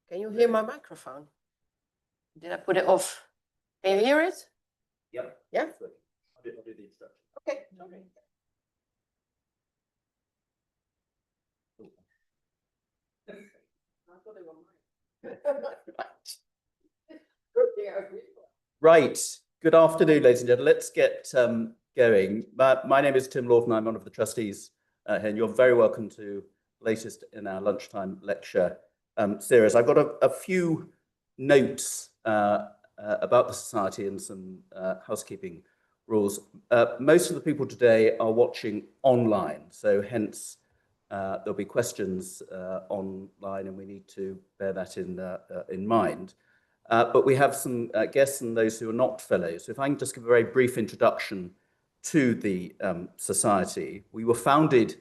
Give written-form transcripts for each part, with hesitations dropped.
Can you hear my microphone? Did I put it off? Can you hear it? Yep. Yeah? I'll do the instruction. Okay, sorry. Right. Good afternoon, ladies and gentlemen. Let's get going. My name is Tim Lawton. I'm one of the trustees here, and you're very welcome to the latest in our lunchtime lecture series. I've got a few notes about the Society and some housekeeping rules. Most of the people today are watching online, so hence there'll be questions online, and we need to bear that in mind. But we have some guests and those who are not fellows. So if I can just give a very brief introduction to the Society. We were founded,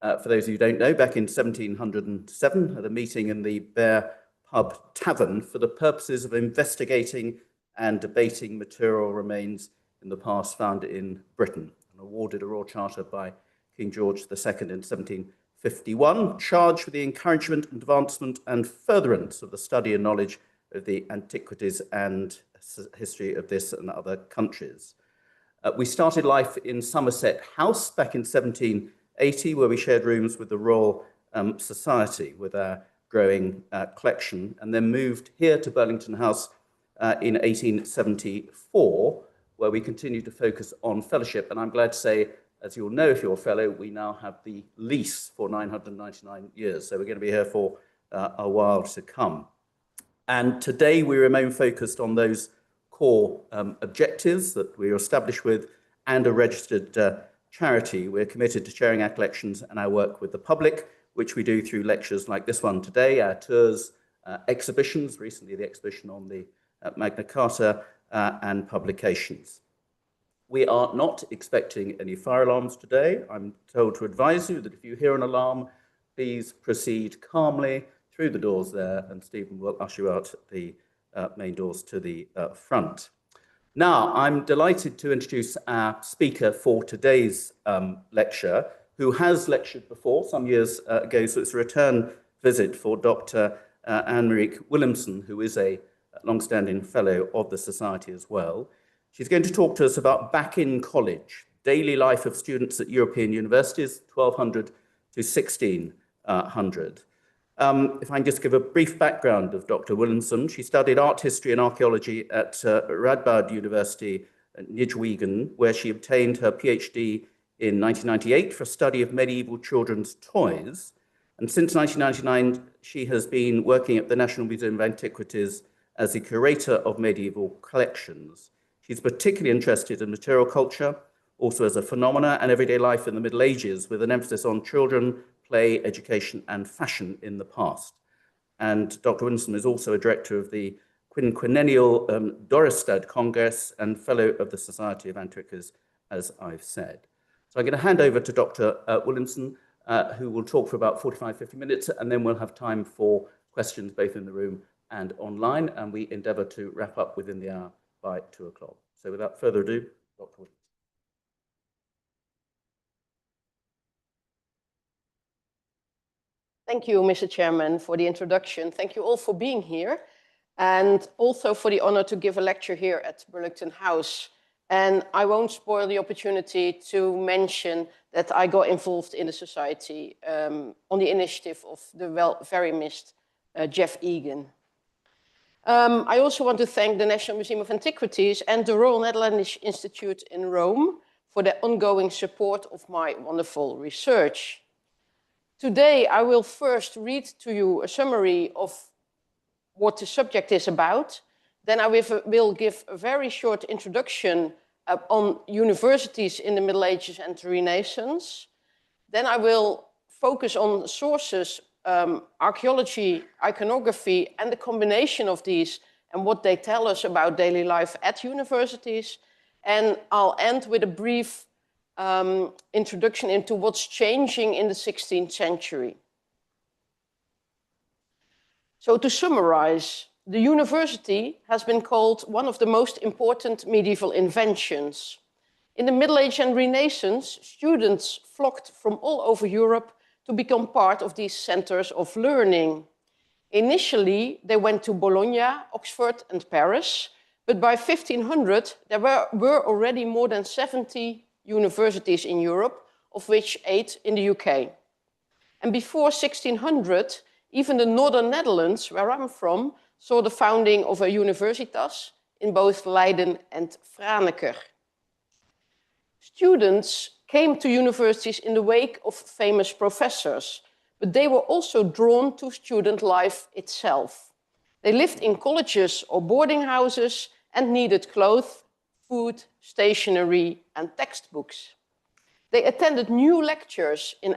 for those of you who don't know, back in 1707 at a meeting in the Bear Pub Tavern for the purposes of investigating and debating material remains in the past found in Britain, and awarded a Royal Charter by King George II in 1751, charged with the encouragement, advancement and furtherance of the study and knowledge of the antiquities and history of this and other countries. We started life in Somerset House back in 1780, where we shared rooms with the Royal Society with our growing collection, and then moved here to Burlington House in 1874, where we continued to focus on fellowship. And I'm glad to say, as you'll know if you're a fellow, we now have the lease for 999 years. So we're going to be here for a while to come. And today we remain focused on those core objectives that we are established with and a registered charity. We're committed to sharing our collections and our work with the public, which we do through lectures like this one today, our tours, exhibitions, recently the exhibition on the Magna Carta, and publications. We are not expecting any fire alarms today. I'm told to advise you that if you hear an alarm, please proceed calmly through the doors there, and Stephen will usher you out the main doors to the front. Now, I'm delighted to introduce our speaker for today's lecture, who has lectured before some years ago, so it's a return visit for Dr. Annemarieke Willemsen, who is a long-standing fellow of the Society as well. She's going to talk to us about back in college, daily life of students at European universities, 1200 to 1600. If I can just give a brief background of Dr. Willemsen, she studied art history and archaeology at Radboud University at Nijmegen, where she obtained her PhD in 1998 for a study of medieval children's toys. And since 1999, she has been working at the National Museum of Antiquities as the curator of medieval collections. She's particularly interested in material culture, also as a phenomena and everyday life in the Middle Ages, with an emphasis on children, play, education, and fashion in the past. And Dr. Willemsen is also a director of the quinquennial Dorestad Congress and fellow of the Society of Antiquaries, as I've said. So I'm going to hand over to Dr. Willemsen, who will talk for about 45-50 minutes, and then we'll have time for questions both in the room and online, and we endeavour to wrap up within the hour by 2 o'clock. So without further ado, Dr. Willemsen. Thank you, Mr. Chairman, for the introduction. Thank you all for being here, and also for the honor to give a lecture here at Burlington House. And I won't spoil the opportunity to mention that I got involved in the Society on the initiative of the very missed Jeff Egan. I also want to thank the National Museum of Antiquities and the Royal Netherlands Institute in Rome for their ongoing support of my wonderful research. Today, I will first read to you a summary of what the subject is about. Then I will give a very short introduction on universities in the Middle Ages and the Renaissance. Then I will focus on sources, archaeology, iconography, and the combination of these and what they tell us about daily life at universities. And I'll end with a brief introduction into what's changing in the 16th century. So to summarize, the university has been called one of the most important medieval inventions. In the Middle Age and Renaissance, students flocked from all over Europe to become part of these centers of learning. Initially, they went to Bologna, Oxford, and Paris, but by 1500, there were already more than 70 universities in Europe, of which 8 in the UK. And before 1600, even the northern Netherlands, where I'm from, saw the founding of a universitas in both Leiden and Franeker. Students came to universities in the wake of famous professors, but they were also drawn to student life itself. They lived in colleges or boarding houses and needed clothes, food, stationery, and textbooks. They attended new lectures in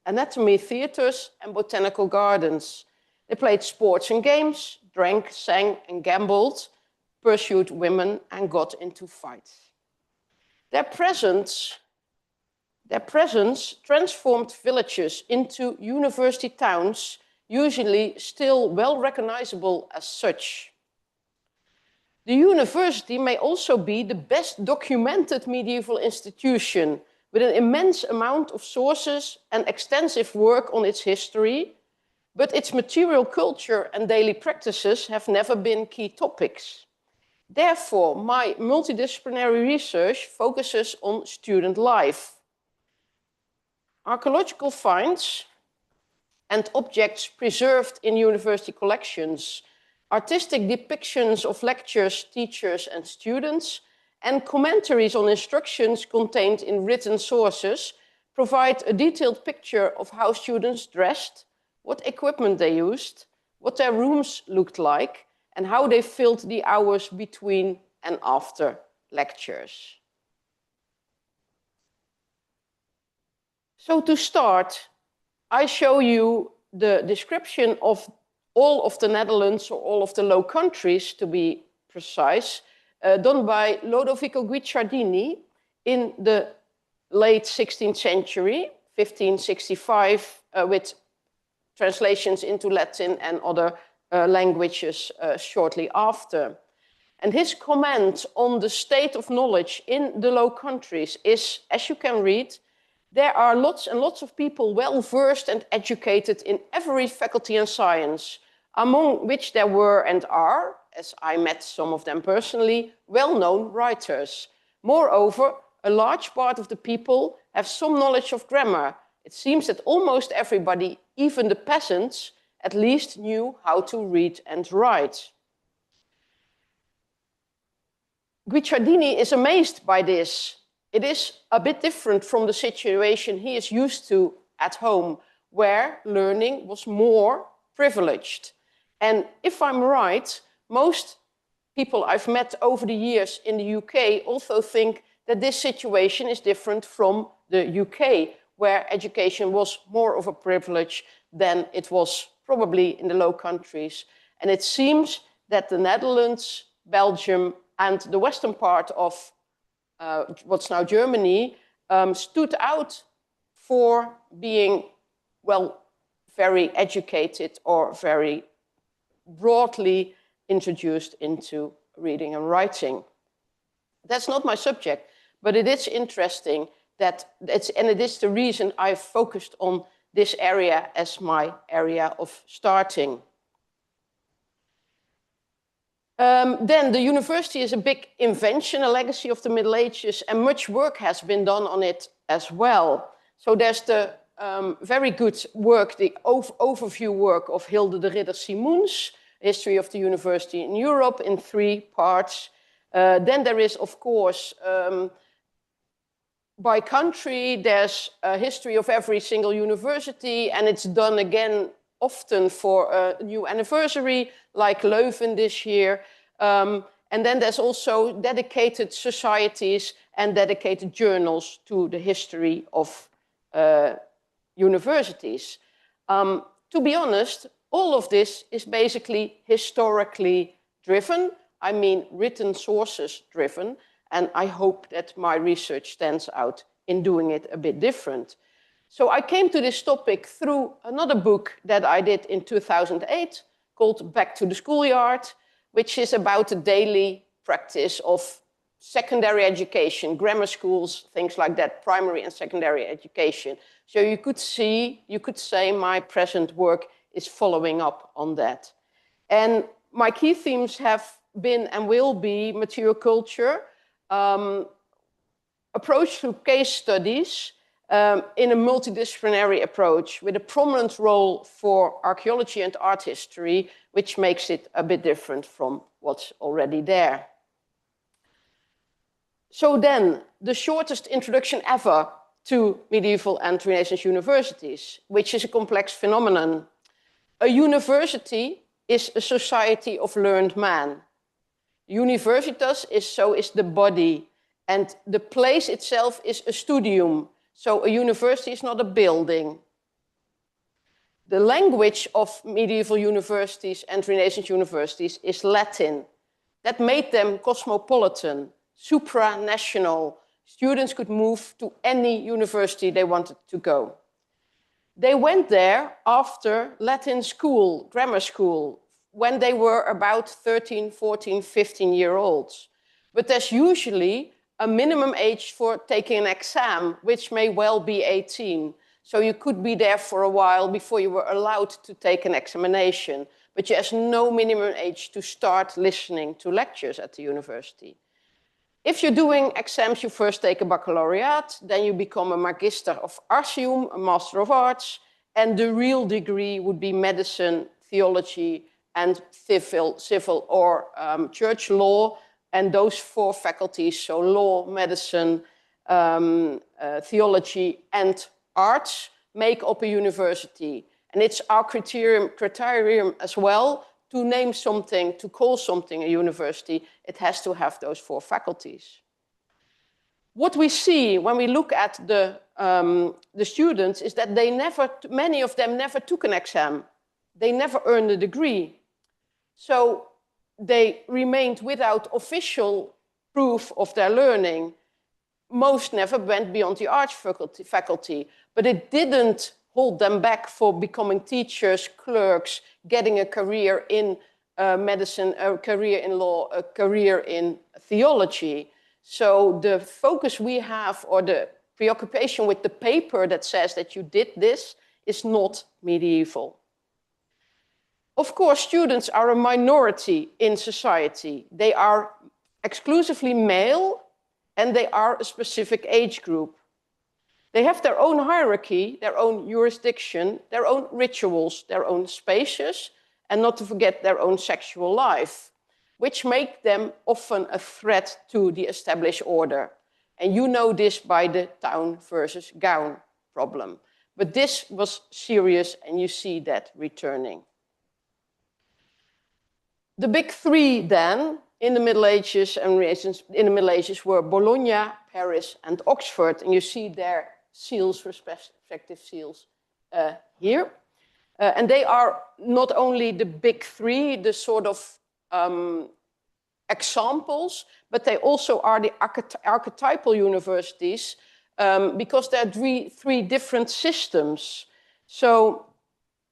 anatomy theaters and botanical gardens. They played sports and games, drank, sang, and gambled, pursued women, and got into fights. Their presence transformed villages into university towns, usually still well recognizable as such. The university may also be the best documented medieval institution, with an immense amount of sources and extensive work on its history, but its material culture and daily practices have never been key topics. Therefore, my multidisciplinary research focuses on student life. Archaeological finds and objects preserved in university collections, artistic depictions of lectures, teachers, and students, and commentaries on instructions contained in written sources provide a detailed picture of how students dressed, what equipment they used, what their rooms looked like, and how they filled the hours between and after lectures. So to start, I show you the description of all of the Netherlands, or all of the Low Countries to be precise, done by Lodovico Guicciardini in the late 16th century, 1565, with translations into Latin and other languages shortly after. And his comment on the state of knowledge in the Low Countries is, as you can read, there are lots and lots of people well versed and educated in every faculty and science, among which there were and are, as I met some of them personally, well-known writers. Moreover, a large part of the people have some knowledge of grammar. It seems that almost everybody, even the peasants, at least knew how to read and write. Guicciardini is amazed by this. It is a bit different from the situation he is used to at home, where learning was more privileged. And if I'm right, most people I've met over the years in the UK also think that this situation is different from the UK, where education was more of a privilege than it was probably in the Low Countries. And it seems that the Netherlands, Belgium, and the western part of what's now Germany stood out for being, well, very educated or very broadly introduced into reading and writing. That's not my subject, but it is interesting that and it is the reason I've focused on this area as my area of starting. Then the university is a big invention, a legacy of the Middle Ages, and much work has been done on it as well. So there's the very good work, the overview work of Hilde de Ridder Simoens, History of the University in Europe, in 3 parts. Then there is, of course, by country, there's a history of every single university, and it's done again often for a new anniversary, like Leuven this year. And then there's also dedicated societies and dedicated journals to the history of universities. To be honest, all of this is basically historically driven. I mean, written sources driven. And I hope that my research stands out in doing it a bit different. So I came to this topic through another book that I did in 2008 called Back to the Schoolyard, which is about the daily practice of secondary education, grammar schools, things like that, primary and secondary education. So you could say my present work is following up on that. And my key themes have been and will be material culture, approach to case studies in a multidisciplinary approach with a prominent role for archaeology and art history, which makes it a bit different from what's already there. So then, the shortest introduction ever to medieval and Renaissance universities, which is a complex phenomenon. A university is a society of learned men. Universitas is the body, and the place itself is a studium. So a university is not a building. The language of medieval universities and Renaissance universities is Latin. That made them cosmopolitan, supranational. Students could move to any university they wanted to go. They went there after Latin school, grammar school, when they were about 13, 14, 15-year-olds. But there's usually a minimum age for taking an exam, which may well be 18. So you could be there for a while before you were allowed to take an examination. But there's no minimum age to start listening to lectures at the university. If you're doing exams, you first take a baccalaureate, then you become a Magister of Artium, a Master of Arts, and the real degree would be medicine, theology, and civil or church law, and those 4 faculties, so law, medicine, theology, and arts, make up a university. And it's our criterion as well to name something, to call something a university. It has to have those 4 faculties. What we see when we look at the students is that many of them never took an exam. They never earned a degree. So they remained without official proof of their learning. Most never went beyond the arts faculty, but it didn't hold them back for becoming teachers, clerks, getting a career in medicine, a career in law, a career in theology. So the focus we have, or the preoccupation with the paper that says that you did this, is not medieval. Of course, students are a minority in society. They are exclusively male, and they are a specific age group. They have their own hierarchy, their own jurisdiction, their own rituals, their own spaces, and not to forget their own sexual life, which make them often a threat to the established order. And you know this by the town versus gown problem. But this was serious, and you see that returning. The big 3 then, in the Middle Ages and Renaissance, in the Middle Ages, were Bologna, Paris, and Oxford. And you see their seals, respective seals, here. And they are not only the big 3, the sort of examples, but they also are the archetypal universities because there are 3 different systems. So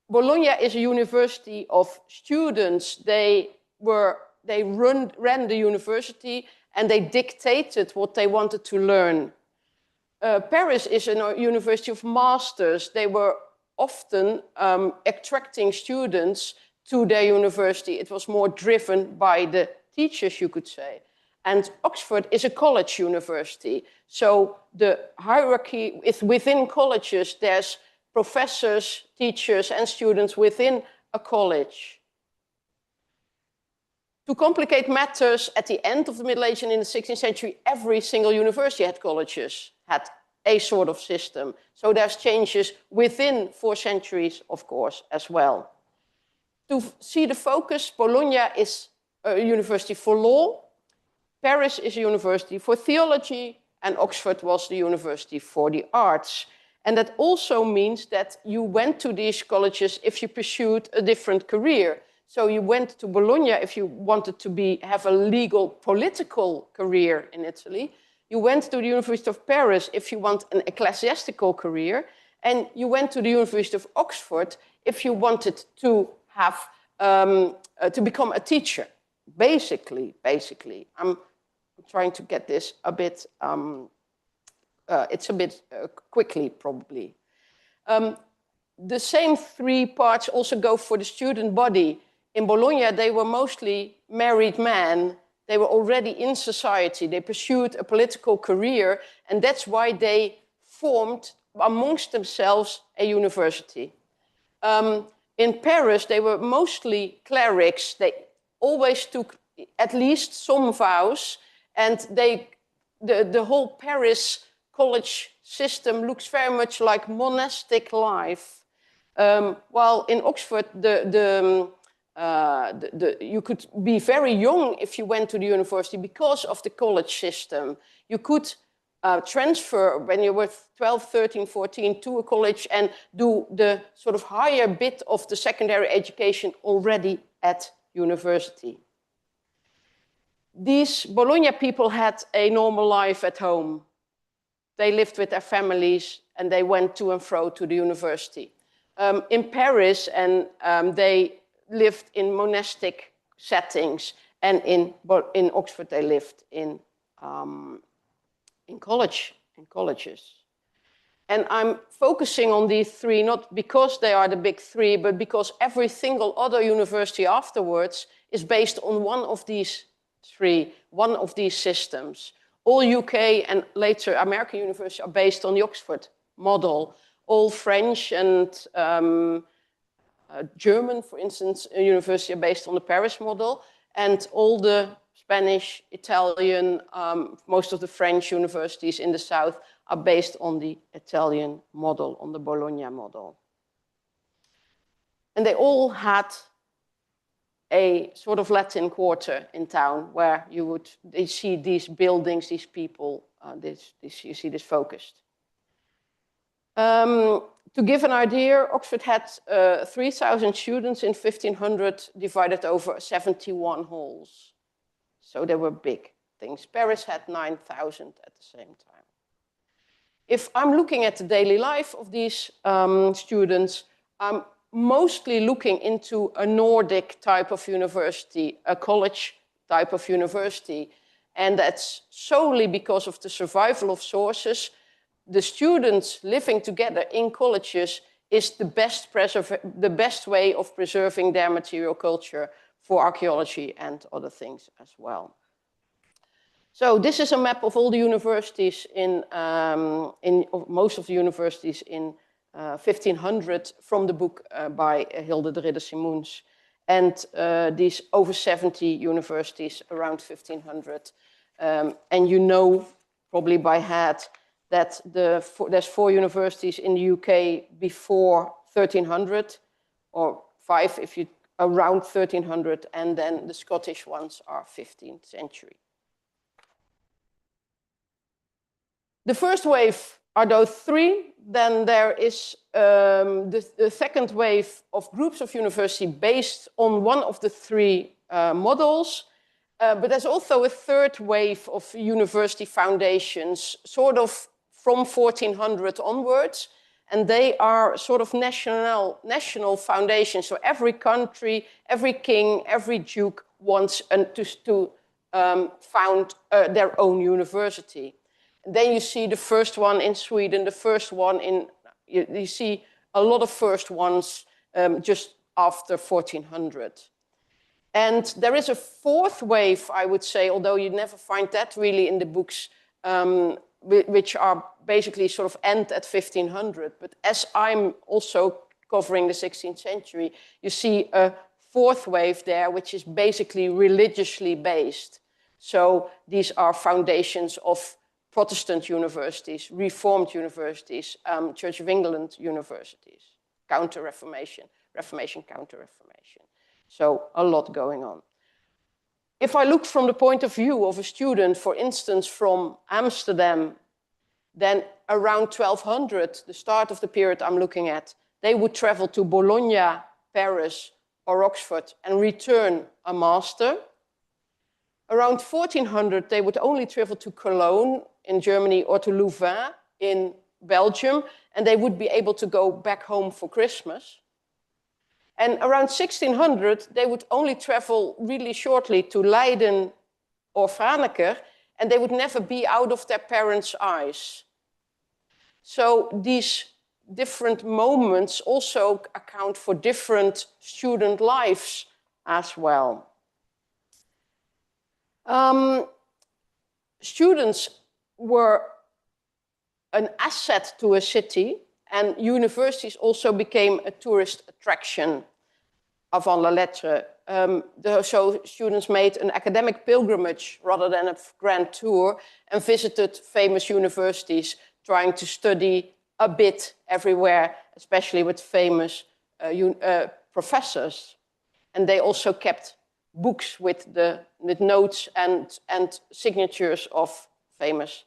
Bologna is a university of students. They ran the university and they dictated what they wanted to learn. Paris is a university of masters. They were often attracting students to their university. It was more driven by the teachers, you could say. And Oxford is a college university. So the hierarchy is within colleges. There's professors, teachers, and students within a college. To complicate matters, at the end of the Middle Ages and in the 16th century, every single university had colleges, had a sort of system. So there's changes within 4 centuries, of course, as well. To see the focus, Bologna is a university for law, Paris is a university for theology, and Oxford was the university for the arts. And that also means that you went to these colleges if you pursued a different career. So you went to Bologna if you wanted to have a legal political career in Italy. You went to the University of Paris if you want an ecclesiastical career. And you went to the University of Oxford if you wanted to become a teacher. Basically. I'm trying to get this a bit, it's a bit quickly probably. the same three parts also go for the student body. In Bologna, they were mostly married men. They were already in society. They pursued a political career, and that's why they formed amongst themselves a university. In Paris, they were mostly clerics. They always took at least some vows, and the whole Paris college system looks very much like monastic life. While in Oxford, you could be very young if you went to the university because of the college system. You could transfer when you were 12, 13, 14 to a college and do the sort of higher bit of the secondary education already at university. These Bologna people had a normal life at home. They lived with their families and they went to and fro to the university. In Paris, and they lived in monastic settings, and in Oxford they lived in colleges. And I'm focusing on these three, not because they are the big three, but because every single other university afterwards is based on one of these three, one of these systems. All UK and later American universities are based on the Oxford model. All French and German, for instance, universities are based on the Paris model, and all the Spanish, Italian, most of the French universities in the south are based on the Italian model, on the Bologna model. And they all had a sort of Latin Quarter in town where you see these buildings, these people, you see this focused. To give an idea, Oxford had 3,000 students in 1500 divided over 71 halls. So they were big things. Paris had 9,000 at the same time. If I'm looking at the daily life of these students, I'm mostly looking into a Nordic type of university, a college type of university. And that's solely because of the survival of sources. The students living together in colleges is the best way of preserving their material culture for archaeology and other things as well. So this is a map of all the universities most of the universities in 1500 from the book by Hilde de Ridder Simoens, and these over 70 universities around 1500. And you know probably by head that there's 4 universities in the UK before 1300, or 5 if you around 1300, and then the Scottish ones are 15th century. The first wave are those 3. Then there is the second wave of groups of university based on one of the 3 models. But there's also a third wave of university foundations, sort of from 1400 onwards. And they are sort of national foundations. So every country, every king, every duke wants to found their own university. And then you see the first one in Sweden, the first one in, you see a lot of first ones just after 1400. And there is a fourth wave, I would say, although you never find that really in the books, which are basically sort of end at 1500. But as I'm also covering the 16th century, you see a fourth wave there, which is basically religiously based. So these are foundations of Protestant universities, Reformed universities, Church of England universities, Counter-Reformation, Reformation, Counter-Reformation. So a lot going on. If I look from the point of view of a student, for instance, from Amsterdam, then around 1200, the start of the period I'm looking at, they would travel to Bologna, Paris, or Oxford and return a master. Around 1400, they would only travel to Cologne in Germany or to Louvain in Belgium, and they would be able to go back home for Christmas. And around 1600, they would only travel really shortly to Leiden or Franeker, and they would never be out of their parents' eyes. So these different moments also account for different student lives as well. Students were an asset to a city, and universities also became a tourist attraction avant la lettre. So students made an academic pilgrimage rather than a grand tour and visited famous universities, trying to study a bit everywhere, especially with famous professors. And they also kept books with notes and signatures of famous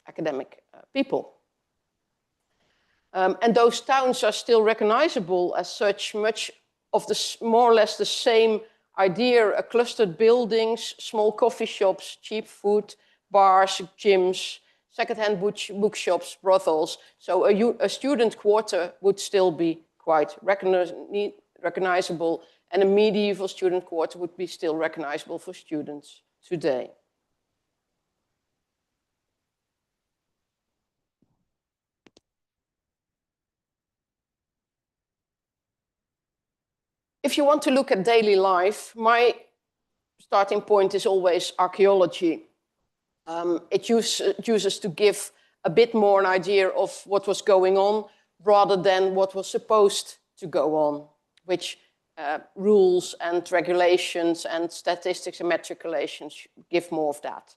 academic people. And those towns are still recognizable as such, much of the more or less the same idea: clustered buildings, small coffee shops, cheap food, bars, gyms, second-hand bookshops, brothels. So a student quarter would still be quite recognizable, and a medieval student quarter would be still recognizable for students today. If you want to look at daily life, my starting point is always archaeology. It uses to give a bit more an idea of what was going on rather than what was supposed to go on, which rules and regulations and statistics and matriculations give more of that.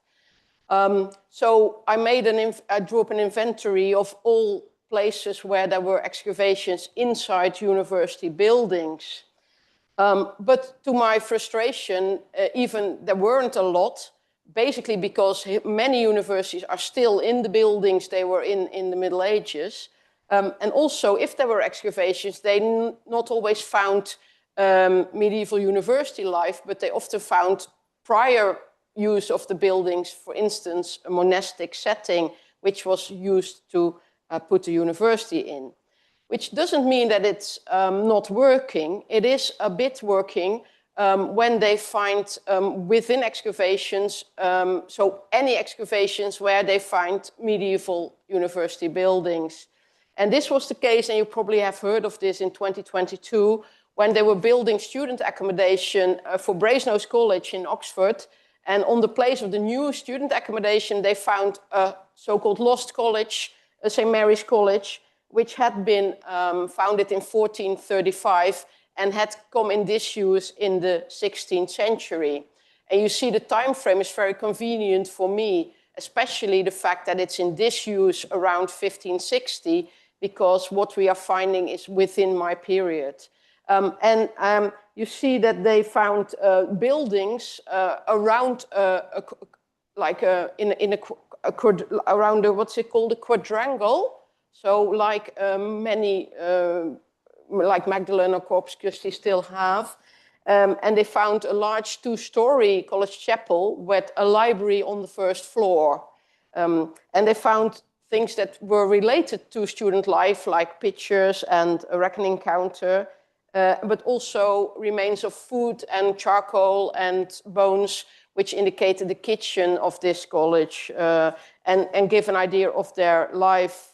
So I drew up an inventory of all places where there were excavations inside university buildings. But to my frustration, even there weren't a lot, basically because many universities are still in the buildings they were in the Middle Ages. And also, if there were excavations, they not always found medieval university life, but they often found prior use of the buildings, for instance, a monastic setting, which was used to put the university in. Which doesn't mean that it's not working. It is a bit working when they find within excavations, so any excavations where they find medieval university buildings. And this was the case, and you probably have heard of this in 2022, when they were building student accommodation for Brasenose College in Oxford. And on the place of the new student accommodation, they found a so-called lost college, St. Mary's College, which had been founded in 1435 and had come in disuse in the 16th century. And you see the time frame is very convenient for me, especially the fact that it's in disuse around 1560, because what we are finding is within my period. You see that they found buildings around around what's it called, a quadrangle. So like many, like Magdalene or Corpus Christi still have. And they found a large two-story college chapel with a library on the first floor. And they found things that were related to student life, like pictures and a reckoning counter, but also remains of food and charcoal and bones, which indicated the kitchen of this college and give an idea of their life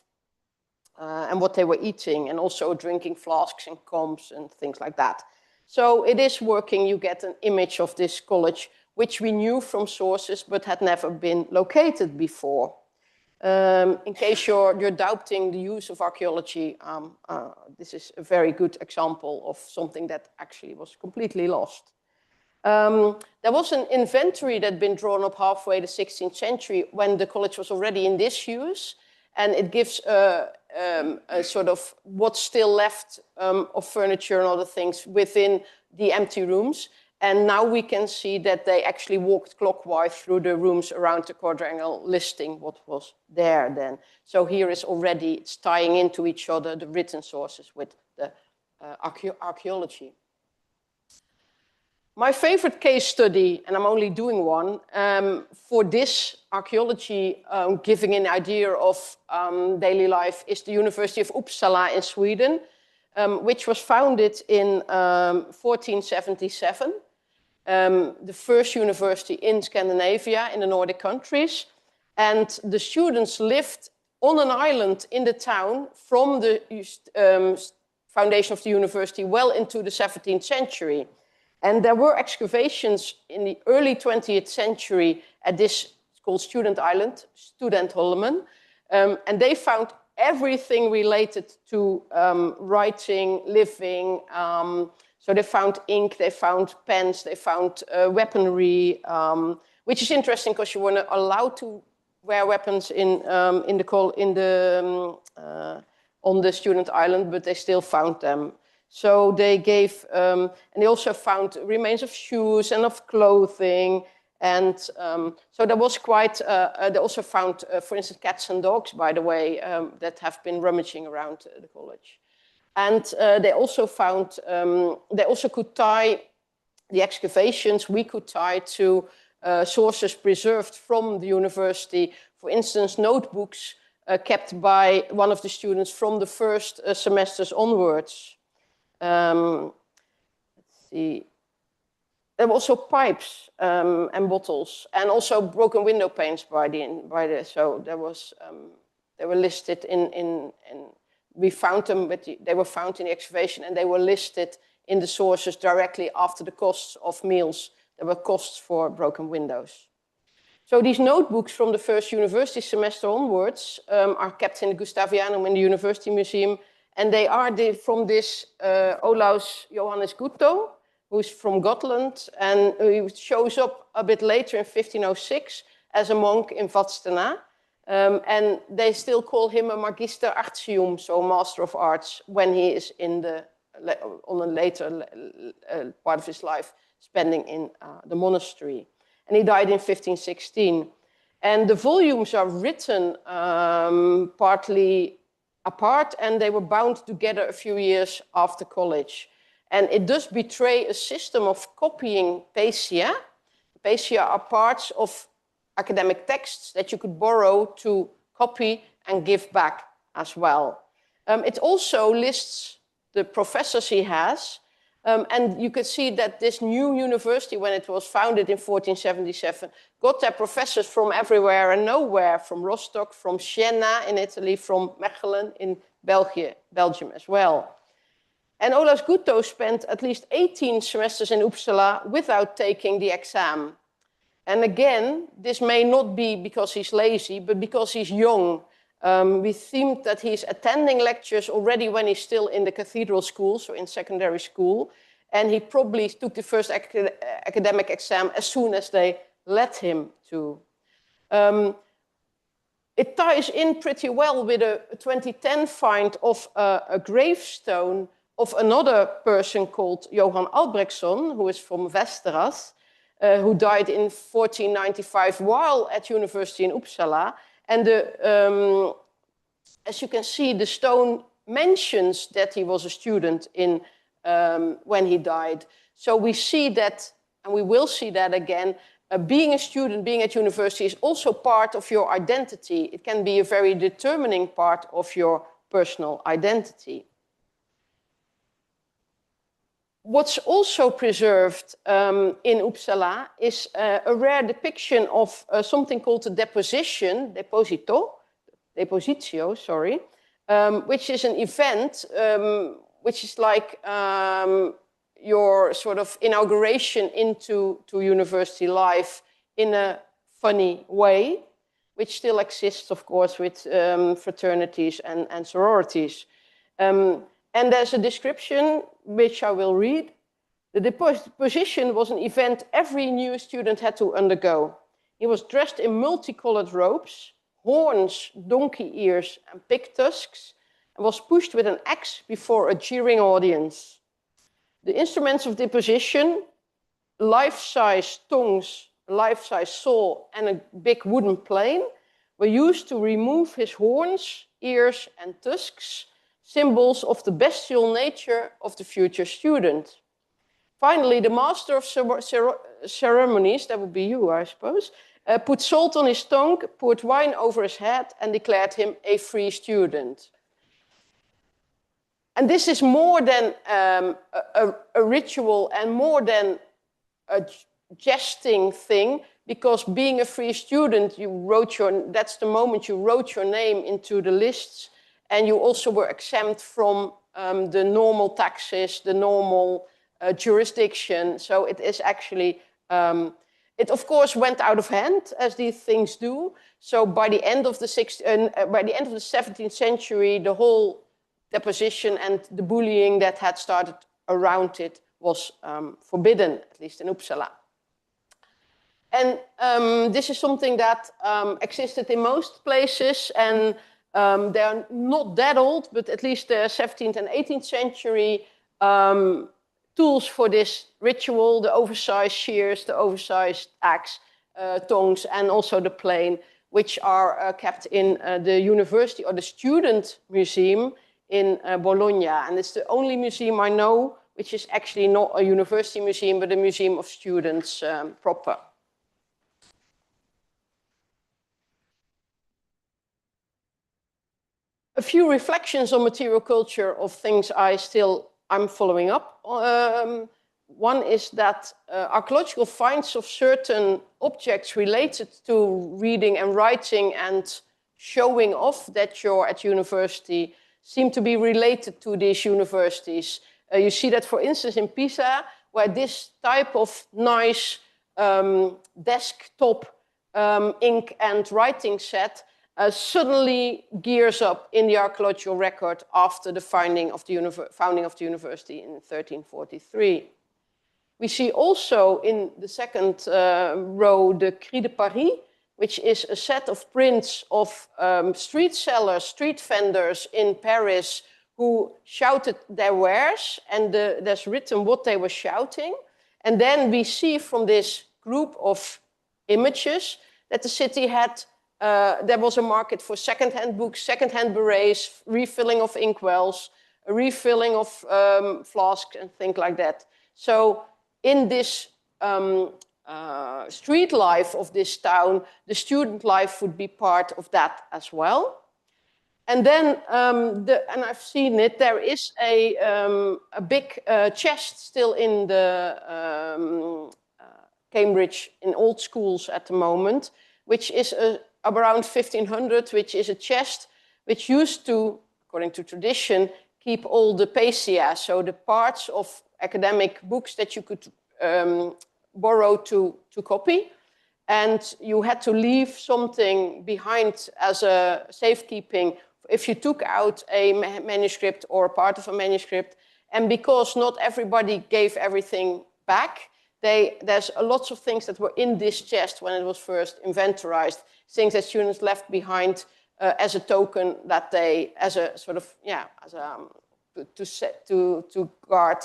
and what they were eating, and also drinking flasks and combs and things like that. So it is working. You get an image of this college, which we knew from sources, but had never been located before. In case you're doubting the use of archaeology, this is a very good example of something that actually was completely lost. There was an inventory that had been drawn up halfway the 16th century when the college was already in disuse, and it gives a sort of what's still left of furniture and other things within the empty rooms. And now we can see that they actually walked clockwise through the rooms around the quadrangle, listing what was there then. So here is already, it's tying into each other, the written sources with the archaeology. My favorite case study, and I'm only doing one, for this archaeology giving an idea of daily life is the University of Uppsala in Sweden, which was founded in 1477. The first university in Scandinavia, in the Nordic countries. And the students lived on an island in the town from the foundation of the university well into the 17th century. And there were excavations in the early 20th century at this, it's called Student Island, Studentholmen, and they found everything related to writing, living. So they found ink, they found pens, they found weaponry, which is interesting because you weren't allowed to wear weapons on the student island, but they still found them. So they gave, and they also found remains of shoes and of clothing. And so there was quite, they also found, for instance, cats and dogs, by the way, that have been rummaging around the college. And they also found, they also could tie the excavations, we could tie to sources preserved from the university. For instance, notebooks kept by one of the students from the first semesters onwards. Let's see. There were also pipes and bottles, and also broken window panes so there was they were listed in we found them, but they were found in the excavation, and they were listed in the sources directly after the costs of meals. There were costs for broken windows. So these notebooks from the first university semester onwards are kept in the Gustavianum in the University Museum, and they are from this Olaus Johannes Gutto, who's from Gotland, and he shows up a bit later in 1506 as a monk in Vadstena. And they still call him a Magister Artium, so Master of Arts, when he is on a later part of his life, spending in the monastery. And he died in 1516. And the volumes are written partly apart, and they were bound together a few years after college. And it does betray a system of copying paesia. Paesia are parts of academic texts that you could borrow to copy and give back as well. It also lists the professors he has, and you can see that this new university, when it was founded in 1477, got their professors from everywhere and nowhere, from Rostock, from Siena in Italy, from Mechelen in Belgium as well. And Olaus Gutto spent at least 18 semesters in Uppsala without taking the exam. And again, this may not be because he's lazy, but because he's young. We think that he's attending lectures already when he's still in the cathedral school, so in secondary school. And he probably took the first academic exam as soon as they let him to. It ties in pretty well with a 2010 find of a gravestone of another person called Johan Albrechtsson, who is from Västerås, who died in 1495 while at university in Uppsala. And as you can see, the stone mentions that he was a student when he died. So we see that, and we will see that again, being a student, being at university is also part of your identity. It can be a very determining part of your personal identity. What's also preserved in Uppsala is a rare depiction of something called the depositio, sorry, which is an event which is like your sort of inauguration into university life in a funny way, which still exists, of course, with fraternities and sororities. And there's a description, which I will read. The deposition was an event every new student had to undergo. He was dressed in multicolored robes, horns, donkey ears, and pig tusks, and was pushed with an axe before a jeering audience. The instruments of deposition, life-size tongs, a life-size saw, and a big wooden plane, were used to remove his horns, ears, and tusks, symbols of the bestial nature of the future student. Finally, the master of ceremonies, that would be you, I suppose, put salt on his tongue, poured wine over his head, and declared him a free student. And this is more than a ritual and more than jesting thing, because being a free student, that's the moment you wrote your name into the lists, and you also were exempt from the normal taxes, the normal jurisdiction. So it is actually, it of course went out of hand, as these things do. So by the end of the 17th century, the whole deposition and the bullying that had started around it was forbidden, at least in Uppsala. And this is something that existed in most places, and they're not that old, but at least the 17th and 18th century tools for this ritual, the oversized shears, the oversized axe, tongs, and also the plane, which are kept in the university or the student museum in Bologna. And it's the only museum I know which is actually not a university museum, but a museum of students proper. A few reflections on material culture of things I'm following up. One is that archaeological finds of certain objects related to reading and writing and showing off that you're at university seem to be related to these universities. You see that, for instance, in Pisa, where this type of nice desktop ink and writing set suddenly gears up in the archaeological record after the founding of the university in 1343. We see also in the second row the Cri de Paris, which is a set of prints of street sellers, street vendors in Paris who shouted their wares, and there's written what they were shouting. And then we see from this group of images that the city had, there was a market for second-hand books, second-hand berets, refilling of inkwells, refilling of flasks and things like that. So in this street life of this town, the student life would be part of that as well. And then, and I've seen it, there is a big chest still in the Cambridge, in old schools at the moment, which is around 1500, which is a chest which used to, according to tradition, keep all the pecia, so the parts of academic books that you could borrow to copy. And you had to leave something behind as a safekeeping if you took out a manuscript or a part of a manuscript. And because not everybody gave everything back, there's lots of things that were in this chest when it was first inventorized, things that students left behind as a token that they, as a sort of, yeah, as a, to guard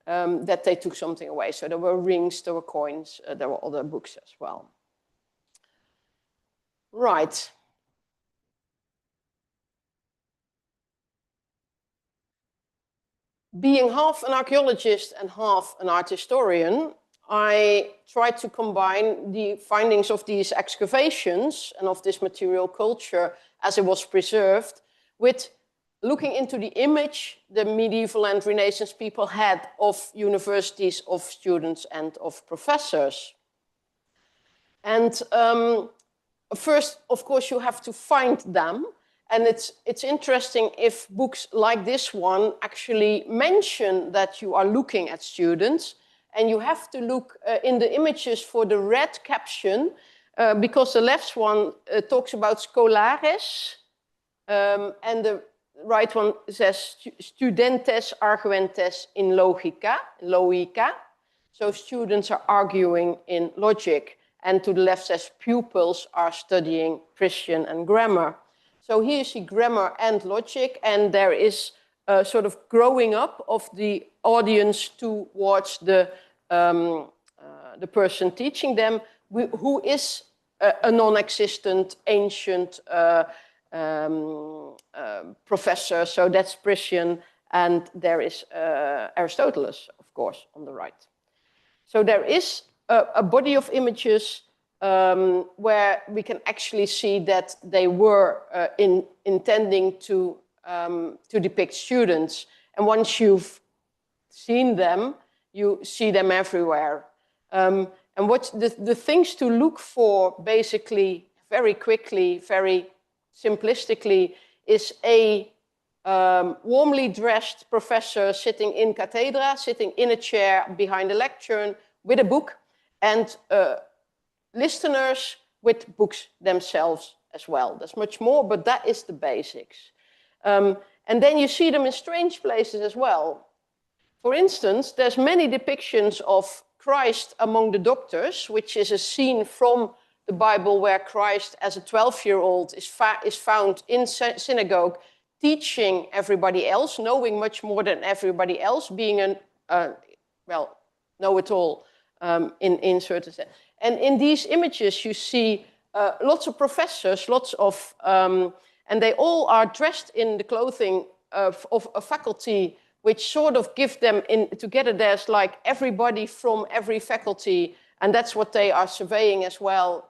that they took something away. So there were rings, there were coins, there were other books as well. Right. Being half an archaeologist and half an art historian, I tried to combine the findings of these excavations and of this material culture as it was preserved with looking into the image the medieval and Renaissance people had of universities, of students, and of professors. And first, of course, you have to find them. And it's interesting if books like this one actually mention that you are looking at students. And you have to look in the images for the red caption, because the left one talks about scholares, and the right one says studentes arguentes in logica. So students are arguing in logic. And to the left says pupils are studying Christian and grammar. So here you see grammar and logic, and there is a sort of growing up of the audience towards the person teaching them, who is a non-existent ancient professor. So that's Priscian, and there is Aristotle, of course, on the right. So there is a body of images where we can actually see that they were intending to depict students. And once you've seen them, you see them everywhere. And what the things to look for, basically, very quickly, very simplistically, is a warmly dressed professor sitting in cathedra, sitting in a chair behind a lectern with a book, and listeners with books themselves as well. There's much more, but that is the basics. And then you see them in strange places as well. For instance, there's many depictions of Christ among the doctors, which is a scene from the Bible where Christ, as a 12-year-old, is found in synagogue, teaching everybody else, knowing much more than everybody else, being well, know-it-all in certain sense. And in these images, you see lots of professors, lots of, and they all are dressed in the clothing of a faculty, which sort of give them together. There's like everybody from every faculty, and that's what they are surveying as well,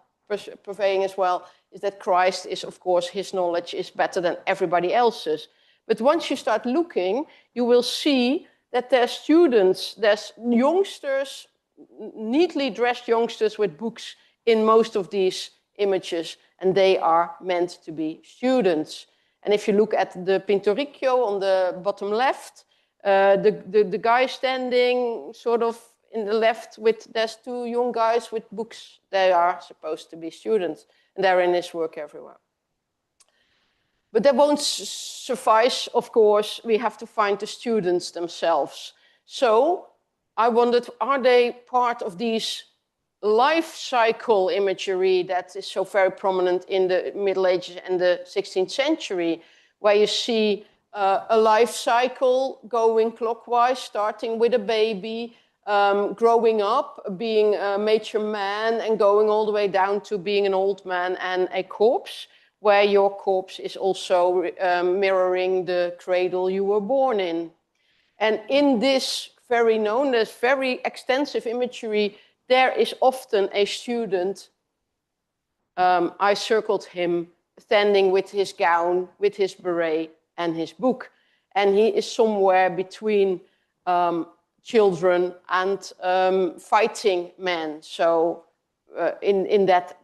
purveying as well, is that Christ is, of course, his knowledge is better than everybody else's. But once you start looking, you will see that there's students, there's youngsters, neatly dressed youngsters with books in most of these images, and they are meant to be students. And if you look at the Pinturicchio on the bottom left, the guy standing sort of in the left there's two young guys with books. They are supposed to be students, and they're in his work everywhere. But that won't suffice, of course. We have to find the students themselves. So I wondered, are they part of these life cycle imagery that is so very prominent in the Middle Ages and the 16th century, where you see a life cycle going clockwise, starting with a baby, growing up, being a mature man, and going all the way down to being an old man and a corpse, where your corpse is also mirroring the cradle you were born in. And in this very known, this very extensive imagery, there is often a student, I circled him, standing with his gown, with his beret and his book. And he is somewhere between children and fighting men, so in that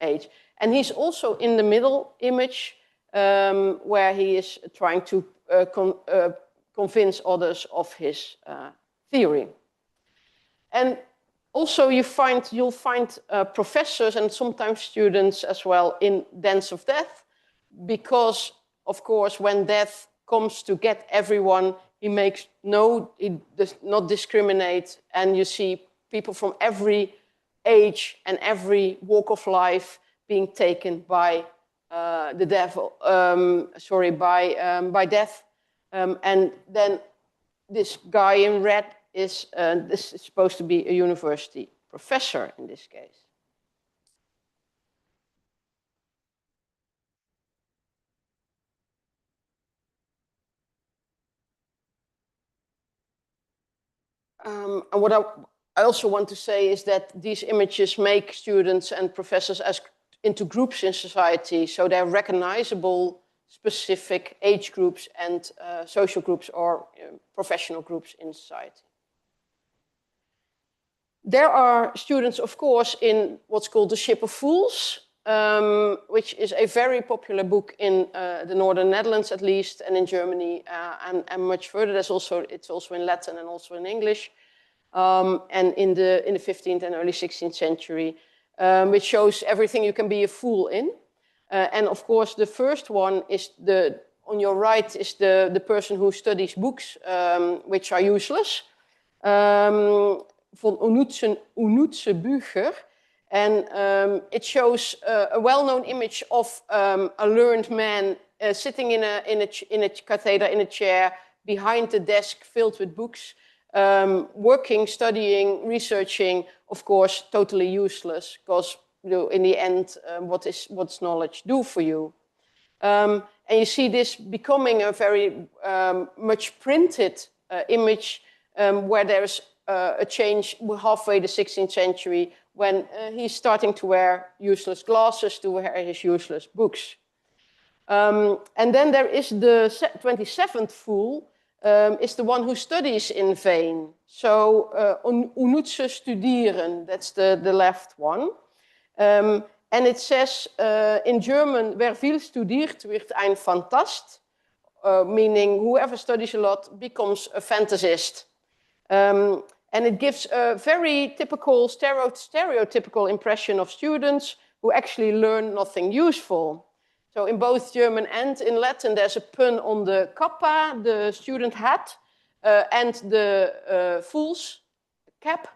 age. And he's also in the middle image, where he is trying to convince others of his theory. And also you'll find professors and sometimes students as well in Dance of Death, because, of course, when death comes to get everyone, he does not discriminate, and you see people from every age and every walk of life being taken by the devil, by death. And then this guy in red this is supposed to be a university professor in this case. And what I also want to say is that these images make students and professors into groups in society, so they're recognizable specific age groups and social groups or professional groups in society. There are students, of course, in what's called The Ship of Fools, which is a very popular book in the northern Netherlands, at least, and in Germany, and much further. It's also in Latin and also in English, and in the 15th and early 16th century, which shows everything you can be a fool in. And of course, the first one is on your right is the person who studies books which are useless. Von Unutse Bücher. And it shows a well-known image of a learned man sitting in a cathedra, in a chair, behind the desk filled with books, working, studying, researching, of course, totally useless, because in the end, what's knowledge do for you? And you see this becoming a very much printed image where there's a change halfway the 16th century when he's starting to wear useless glasses, to wear his useless books. And then there is the 27th fool, is the one who studies in vain. So, unnütze studieren, that's the left one. And it says in German, wer viel studiert, wird ein Fantast, meaning whoever studies a lot becomes a fantasist. And it gives a very typical, stereotypical impression of students who actually learn nothing useful. So in both German and in Latin, there's a pun on the kappa, the student hat, and the fool's cap.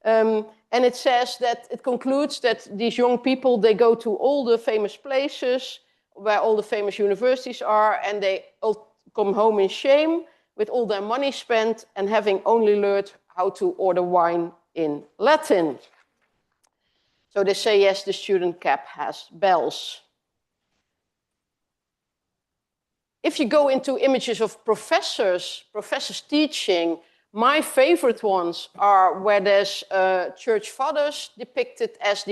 And it says that, it concludes that these young people, they go to all the famous places where all the famous universities are, and they all come home in shame with all their money spent and having only learned how to order wine in Latin. So they say, yes, the student cap has bells. If you go into images of professors teaching, my favorite ones are where there's church fathers depicted as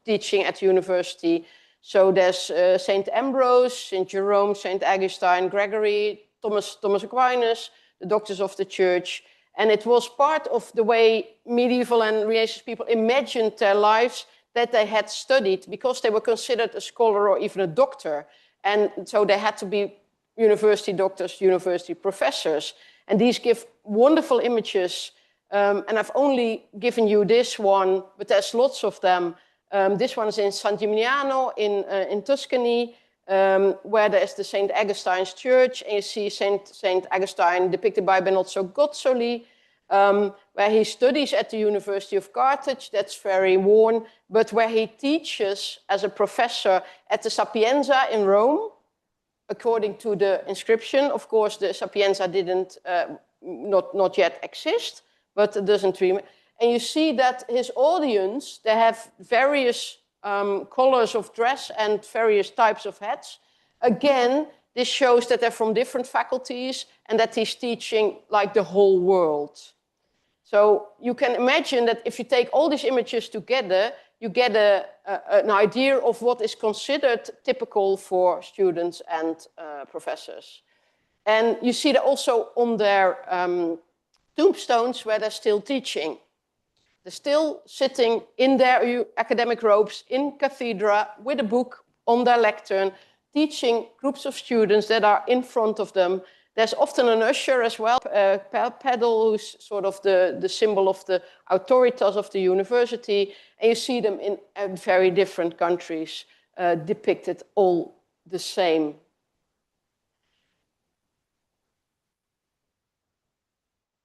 teaching at university. So there's St. Ambrose, St. Jerome, St. Augustine, Gregory, Thomas Aquinas, the doctors of the church. And it was part of the way medieval and Renaissance people imagined their lives, that they had studied because they were considered a scholar or even a doctor. And so they had to be university doctors, university professors. And these give wonderful images. And I've only given you this one, but there's lots of them. This one is in San Gimignano in Tuscany, where there's the St. Augustine's Church, and you see St. Augustine depicted by Benozzo Gozzoli, where he studies at the University of Carthage, that's very worn, but where he teaches as a professor at the Sapienza in Rome, according to the inscription. Of course, the Sapienza didn't, not yet exist, but it doesn't remain. And you see that his audience, they have various colors of dress and various types of hats. Again, this shows that they're from different faculties and that he's teaching like the whole world. So you can imagine that if you take all these images together, you get an idea of what is considered typical for students and professors. And you see that also on their tombstones where they're still teaching. They're still sitting in their academic robes in cathedra with a book on their lectern, teaching groups of students that are in front of them. There's often an usher as well, a pedal, who's sort of the symbol of the autoritas of the university. And you see them in very different countries, depicted all the same.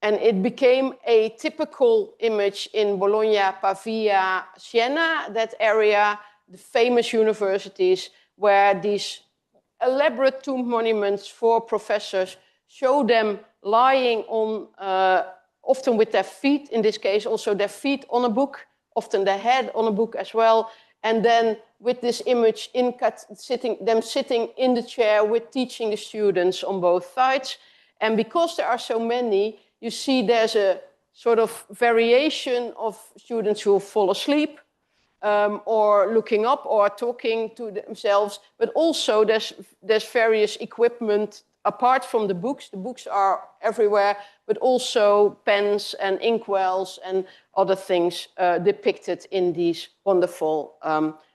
And it became a typical image in Bologna, Pavia, Siena, that area, the famous universities, where these elaborate tomb monuments for professors show them lying on, often with their feet, in this case also their feet on a book, often their head on a book as well, and then with this image sitting in the chair with teaching the students on both sides. And because there are so many, you see there's a sort of variation of students who fall asleep, or looking up or talking to themselves, but also there's various equipment apart from the books. The books are everywhere, but also pens and inkwells and other things depicted in these wonderful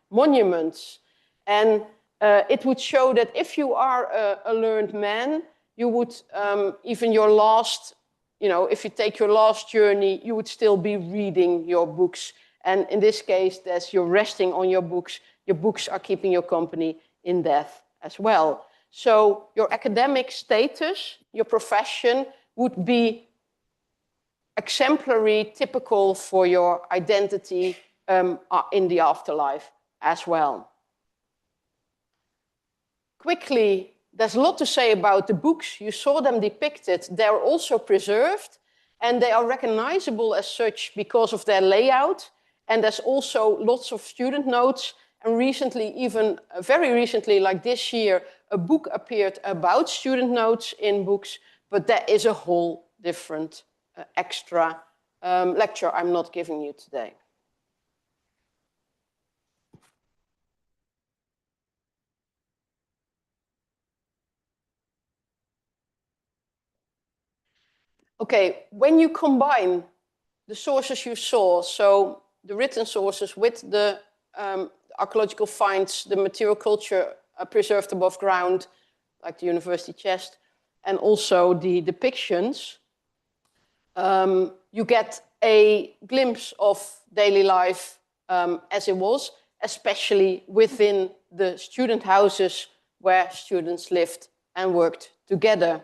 monuments. And it would show that if you are a learned man, you would, even your last, if you take your last journey, you would still be reading your books. And in this case, you're resting on your books. Your books are keeping your company in death as well. So your academic status, your profession, would be exemplary, typical for your identity in the afterlife as well. Quickly, there's a lot to say about the books. You saw them depicted. They're also preserved, and they are recognizable as such because of their layout. And there's also lots of student notes. And recently, even very recently, like this year, a book appeared about student notes in books. But that is a whole different extra lecture I'm not giving you today. Okay, when you combine the sources you saw, so the written sources with the archaeological finds, the material culture preserved above ground, like the university chest, and also the depictions, you get a glimpse of daily life as it was, especially within the student houses where students lived and worked together.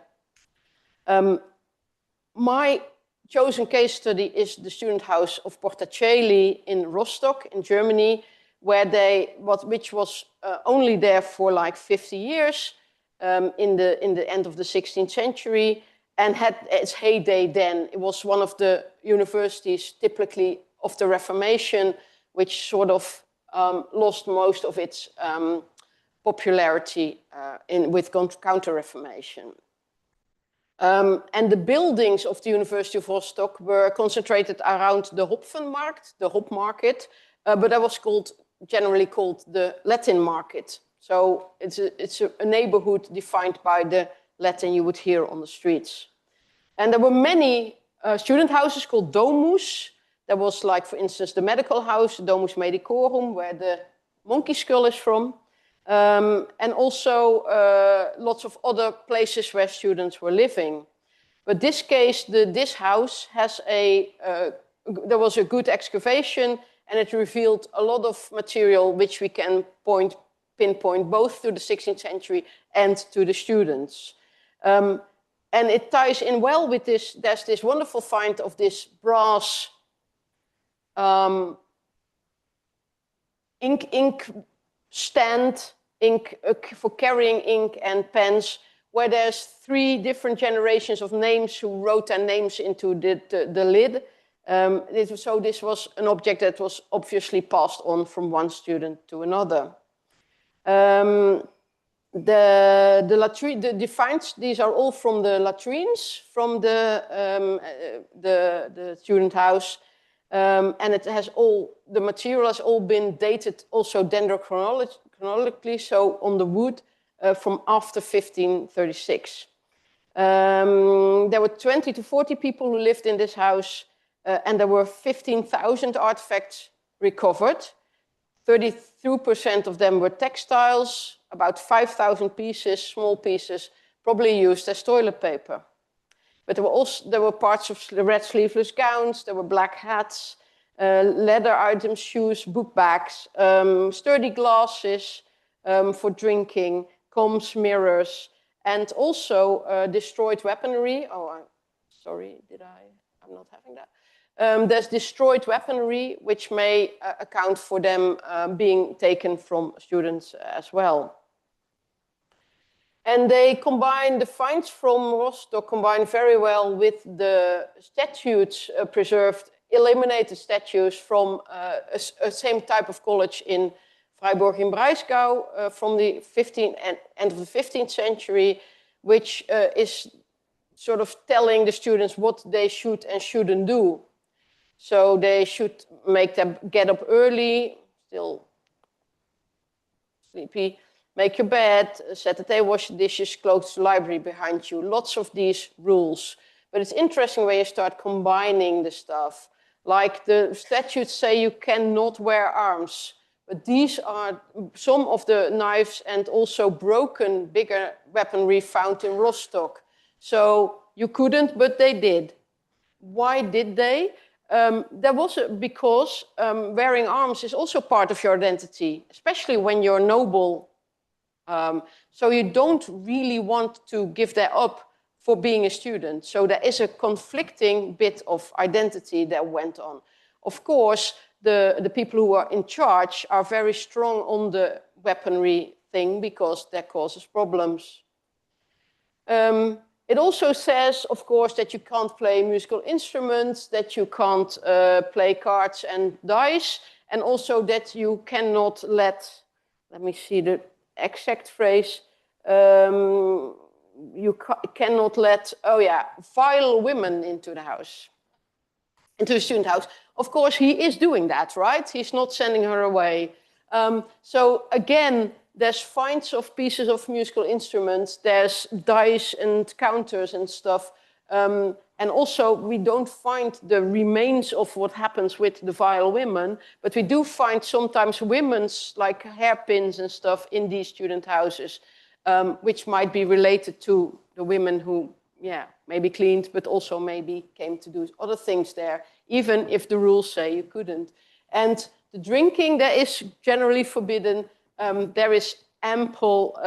My chosen case study is the student house of Portacelli in Rostock in Germany, which was only there for like 50 years in the end of the 16th century, and had its heyday then. It was one of the universities typically of the Reformation, which sort of lost most of its popularity with Counter-Reformation. And the buildings of the University of Rostock were concentrated around the Hopfenmarkt, the hop market, but that was generally called the Latin market. So it's a neighborhood defined by the Latin you would hear on the streets. And there were many student houses called domus. There was, like, for instance, the medical house, Domus Medicorum, where the monkey skull is from. And also lots of other places where students were living. But this case, this house has there was a good excavation, and it revealed a lot of material which we can pinpoint both to the 16th century and to the students. And it ties in well with this. There's this wonderful find of this brass ink stand, for carrying ink and pens, where there's 3 different generations of names who wrote their names into the lid. So this was an object that was obviously passed on from one student to another. The finds, these are all from the latrines from the student house. And it has the material has all been dated also dendrochronologically, so on the wood from after 1536. There were 20 to 40 people who lived in this house, and there were 15,000 artifacts recovered. 32% of them were textiles, about 5,000 pieces, small pieces, probably used as toilet paper. But there were parts of red sleeveless gowns, there were black hats, leather items, shoes, book bags, sturdy glasses for drinking, combs, mirrors, and also destroyed weaponry. Oh, sorry, I'm not having that. There's destroyed weaponry, which may account for them being taken from students as well. And they combine the finds from Rostock very well with the statues preserved, eliminated statues from a same type of college in Freiburg im Breisgau from the end of the 15th century, which is sort of telling the students what they should and shouldn't do. So they should make them get up early, still sleepy, make your bed, set the table, wash the dishes, close the library behind you. Lots of these rules. But it's interesting when you start combining the stuff. Like the statutes say you cannot wear arms. But these are some of the knives and also broken, bigger weaponry found in Rostock. So you couldn't, but they did. Why did they? Because wearing arms is also part of your identity, especially when you're noble. So you don't really want to give that up for being a student. So there is a conflicting bit of identity that went on. Of course, the people who are in charge are very strong on the weaponry thing because that causes problems. It also says, of course, that you can't play musical instruments, that you can't play cards and dice, and also that you cannot let me see the exact phrase, you cannot let, vile women into the house, into the student house. Of course, he is doing that, right? He's not sending her away. So again, there's finds of pieces of musical instruments, there's dice and counters and stuff, And also, we don't find the remains of what happens with the vile women, but we do find sometimes women's like hairpins and stuff in these student houses, which might be related to the women who, yeah, maybe cleaned, but also maybe came to do other things there, even if the rules say you couldn't. And the drinking, that is generally forbidden. There is ample,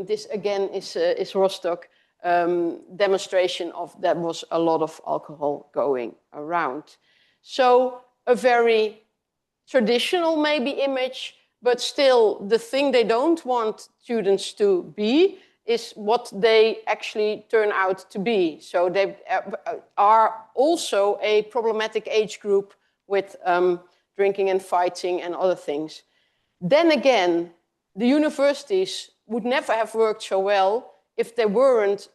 this again is Rostock, demonstration of that was a lot of alcohol going around. So a very traditional maybe image, but still the thing they don't want students to be is what they actually turn out to be. So they are also a problematic age group with drinking and fighting and other things. Then again, the universities would never have worked so well if they weren't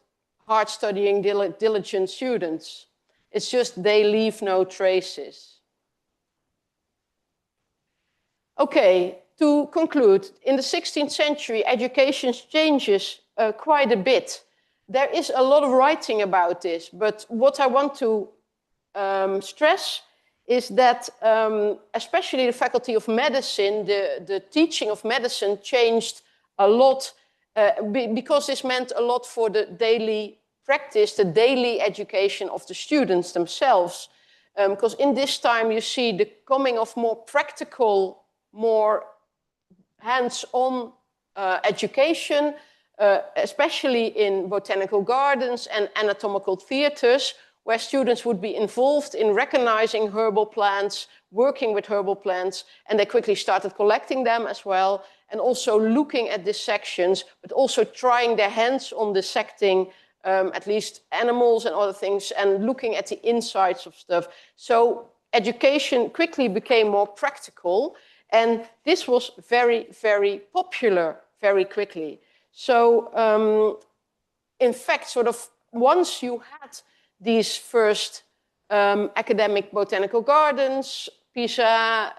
hard studying, diligent students. It's just they leave no traces. Okay, to conclude, in the 16th century, education changes quite a bit. There is a lot of writing about this, but what I want to stress is that especially the faculty of medicine, the teaching of medicine changed a lot because this meant a lot for the daily practice, the daily education of the students themselves. Because in this time you see the coming of more practical, more hands-on education, especially in botanical gardens and anatomical theaters, where students would be involved in recognizing herbal plants, working with herbal plants, and they quickly started collecting them as well, and also looking at dissections, but also trying their hands on dissecting at least animals and other things, and looking at the insides of stuff. So education quickly became more practical, and this was very, very popular very quickly. So in fact, sort of once you had these first academic botanical gardens, Pisa,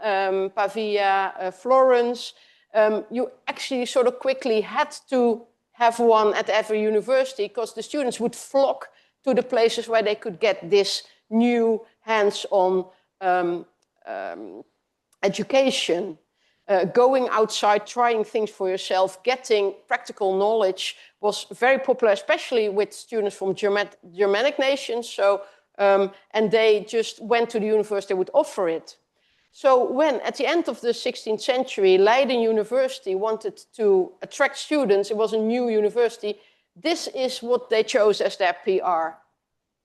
Pavia, Florence, you actually sort of quickly had to have one at every university because the students would flock to the places where they could get this new hands-on education. Going outside, trying things for yourself, getting practical knowledge was very popular, especially with students from Germanic nations. So, and they just went to the university, would offer it. So when, at the end of the 16th century, Leiden University wanted to attract students, it was a new university, this is what they chose as their PR.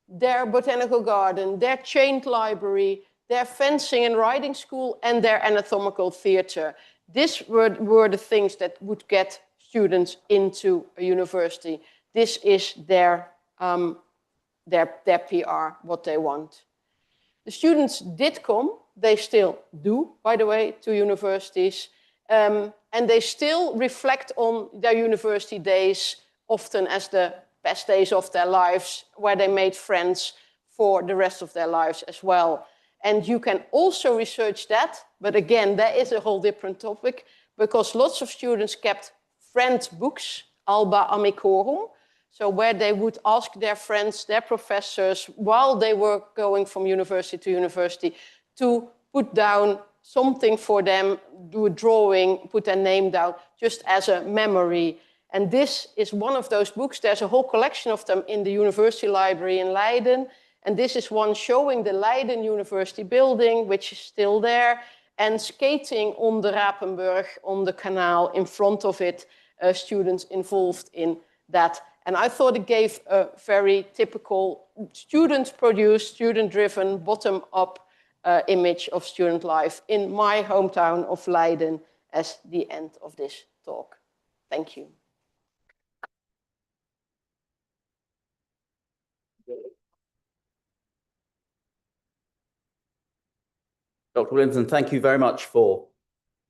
Their botanical garden, their chained library, their fencing and riding school, and their anatomical theater. These were the things that would get students into a university. This is their PR, what they want. The students did come, they still do, by the way, to universities, and they still reflect on their university days, often as the best days of their lives, where they made friends for the rest of their lives as well. And you can also research that, but again, that is a whole different topic, because lots of students kept friend books, alba amicorum, so where they would ask their friends, their professors, while they were going from university to university, to put down something for them, do a drawing, put their name down, just as a memory. And this is one of those books. There's a whole collection of them in the university library in Leiden. And this is one showing the Leiden University building, which is still there, and skating on the Rapenburg, on the canal in front of it, students involved in that. And I thought it gave a very typical student-produced, student-driven, bottom-up image of student life in my hometown of Leiden as the end of this talk. Thank you. Dr. Willemsen, thank you very much for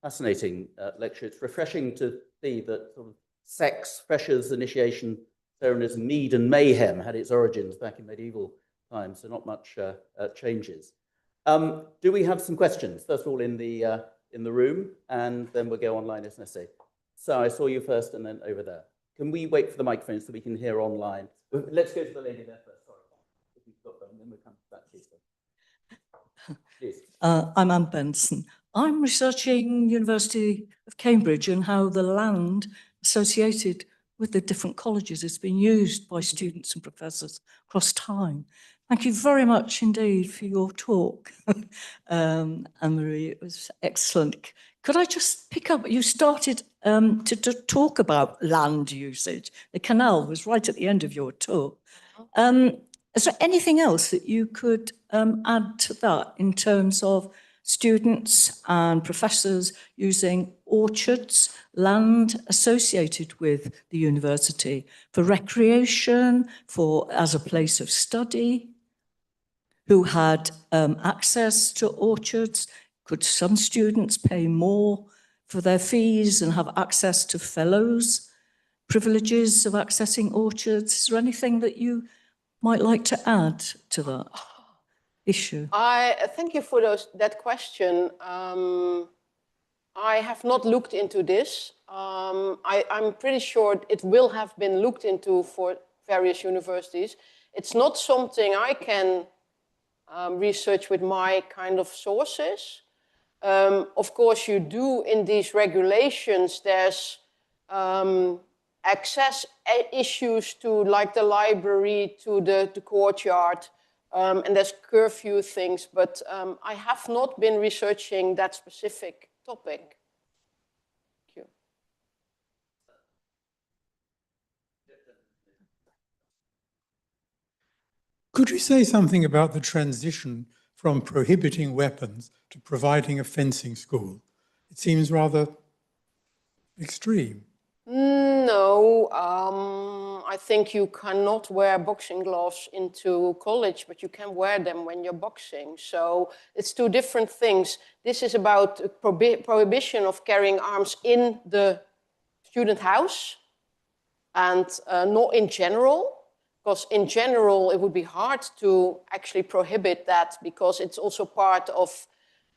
a fascinating lecture. It's refreshing to see that sort of sex, freshers, initiation ceremonies, mead and mayhem had its origins back in medieval times, so not much changes. Do we have some questions? First of all, in the room, and then we'll go online as necessary. So I saw you first, and then over there. Can we wait for the microphone so we can hear online? Let's go to the lady there first. Sorry. I'm Anne Benson. I'm researching University of Cambridge and how the land associated with the different colleges has been used by students and professors across time. Thank you very much indeed for your talk, Anne-Marie. It was excellent. Could I just pick up, you started to talk about land usage. The canal was right at the end of your talk. Is there anything else that you could add to that in terms of students and professors using orchards, land associated with the university for recreation, as a place of study, who had access to orchards? Could some students pay more for their fees and have access to fellows' privileges of accessing orchards? Is there anything that you might like to add to that issue? Thank you for that question. I have not looked into this. I'm pretty sure it will have been looked into for various universities. It's not something I can research with my kind of sources. Of course, you do in these regulations, there's access issues to like the library, to the courtyard, and there's curfew things, but I have not been researching that specific topic. Thank you. Could you say something about the transition from prohibiting weapons to providing a fencing school? It seems rather extreme. No, I think you cannot wear boxing gloves into college, but you can wear them when you're boxing. So it's two different things. This is about prohibition of carrying arms in the student house and not in general. Because in general, it would be hard to actually prohibit that because it's also part of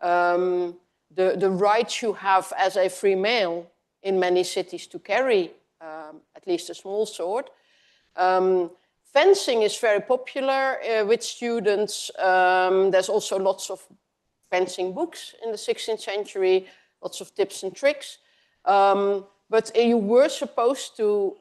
the rights you have as a free male in many cities to carry at least a small sword. Fencing is very popular with students. There's also lots of fencing books in the 16th century, lots of tips and tricks. But you were supposed to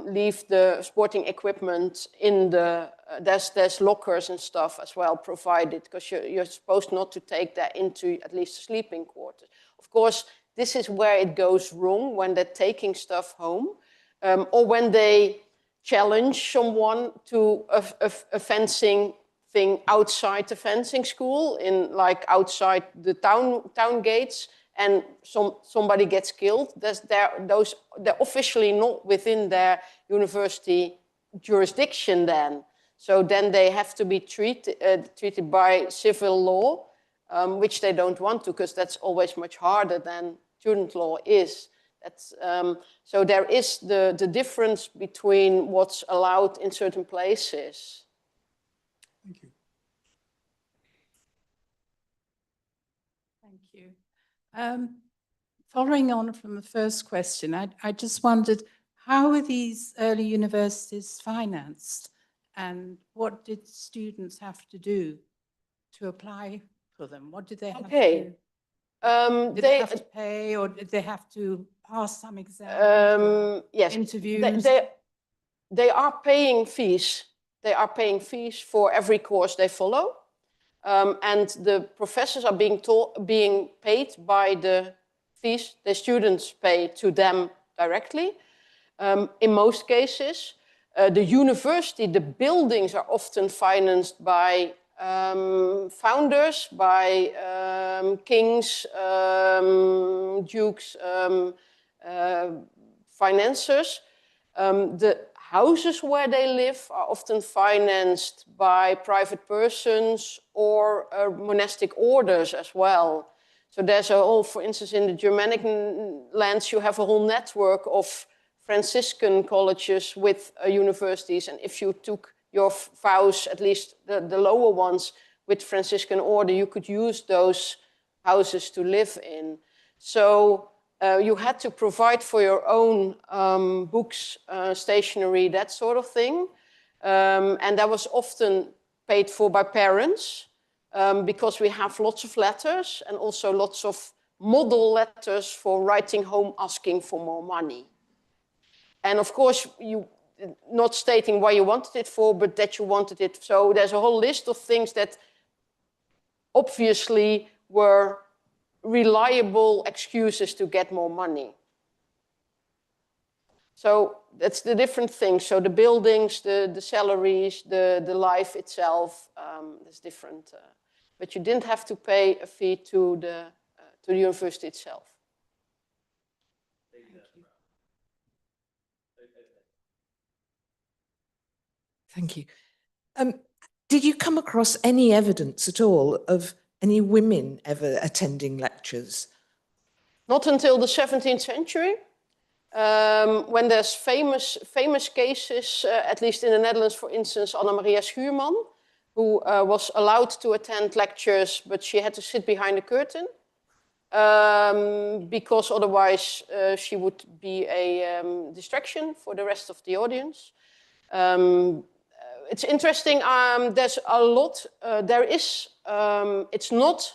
leave the sporting equipment in the, there's lockers and stuff as well provided, because you're supposed not to take that into at least sleeping quarters. Of course, this is where it goes wrong, when they're taking stuff home, or when they challenge someone to a fencing thing outside the fencing school, in like outside the town gates, and somebody gets killed. They're officially not within their university jurisdiction then. So then they have to be treated by civil law, which they don't want to, because that's always much harder than student law is. So there is the difference between what's allowed in certain places. Thank you. Thank you. Following on from the first question, I just wondered, how are these early universities financed, and what did students have to do to apply for them? What did they have to do? Did they have to pay, or did they have to pass some exams? Yes, interviews? They are paying fees. They are paying fees for every course they follow. And the professors are being paid by the fees the students pay to them directly. In most cases, the university, the buildings are often financed by founders, by kings, dukes, financiers. The houses where they live are often financed by private persons or monastic orders as well. So there's a whole, for instance, in the Germanic lands, you have a whole network of Franciscan colleges with universities. And if you took your vows, at least the lower ones, with Franciscan order, you could use those houses to live in. So you had to provide for your own books, stationery, that sort of thing. And that was often paid for by parents. because we have lots of letters and also lots of model letters for writing home asking for more money. And of course, you not stating why you wanted it for, but that you wanted it. So there's a whole list of things that obviously were reliable excuses to get more money. So that's the different things. So the buildings, the salaries, the life itself, is different. But you didn't have to pay a fee to the university itself. Thank you. Did you come across any evidence at all of any women ever attending lectures? Not until the 17th century, when there's famous cases, at least in the Netherlands, for instance, Annemarieke Willemsen, who was allowed to attend lectures, but she had to sit behind a curtain, because otherwise she would be a distraction for the rest of the audience. It's interesting, there's a lot, it's not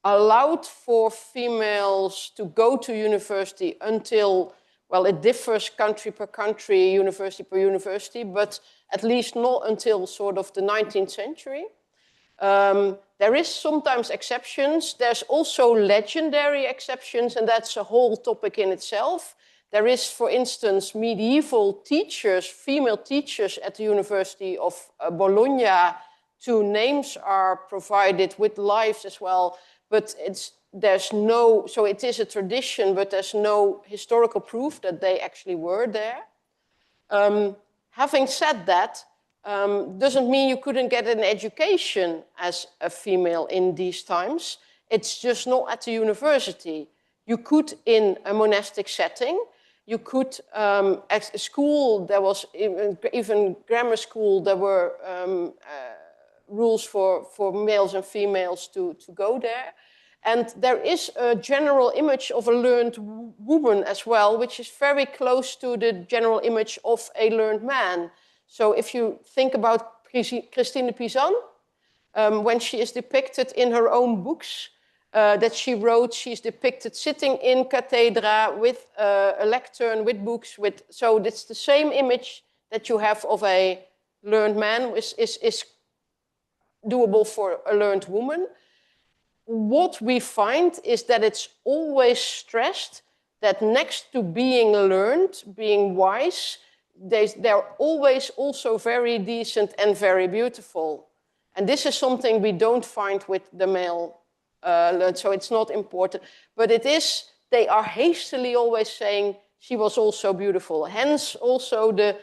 allowed for females to go to university until, well, it differs country per country, university per university, but at least not until sort of the 19th century. There is sometimes exceptions. There's also legendary exceptions, and that's a whole topic in itself. There is, for instance, medieval teachers, female teachers at the University of Bologna. 2 names are provided with lives as well, but there's no, so it is a tradition, but there's no historical proof that they actually were there. Having said that, doesn't mean you couldn't get an education as a female in these times. It's just not at the university. You could in a monastic setting. You could, at a school, there was even grammar school, there were rules for males and females to go there. And there is a general image of a learned woman as well, which is very close to the general image of a learned man. So if you think about Christine Pizan, when she is depicted in her own books, that she wrote, she's depicted sitting in cathedra with a lectern, with books, so it's the same image that you have of a learned man is doable for a learned woman. What we find is that it's always stressed that next to being learned, being wise, they're always also very decent and very beautiful. And this is something we don't find with the male so it's not important, but it is, they are hastily always saying she was also beautiful. Hence also the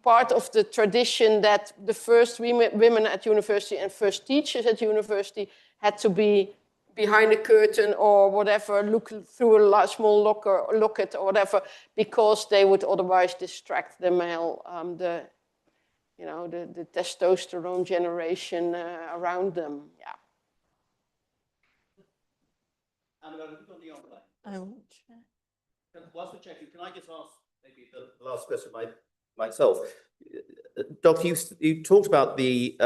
part of the tradition that the first women at university and first teachers at university had to be behind a curtain or whatever, look through a small locket or whatever, because they would otherwise distract the male, the testosterone generation around them. Yeah. I will check. Whilst we're checking, can I just ask maybe the last question myself? Doctor, you talked about the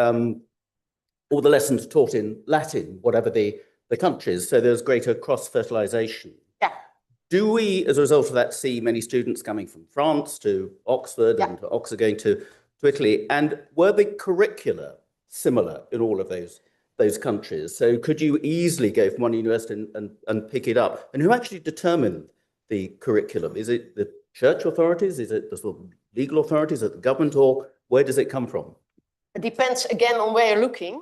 all the lessons taught in Latin, whatever the countries, so there's greater cross-fertilization. Yeah. Do we, as a result of that, see many students coming from France to Oxford and to Oxford going to Italy? And were the curricula similar in all of those countries? So could you easily go from one university and pick it up? And who actually determined the curriculum? Is it the church authorities? Is it the sort of legal authorities? Is it the government? Or where does it come from? It depends again on where you're looking.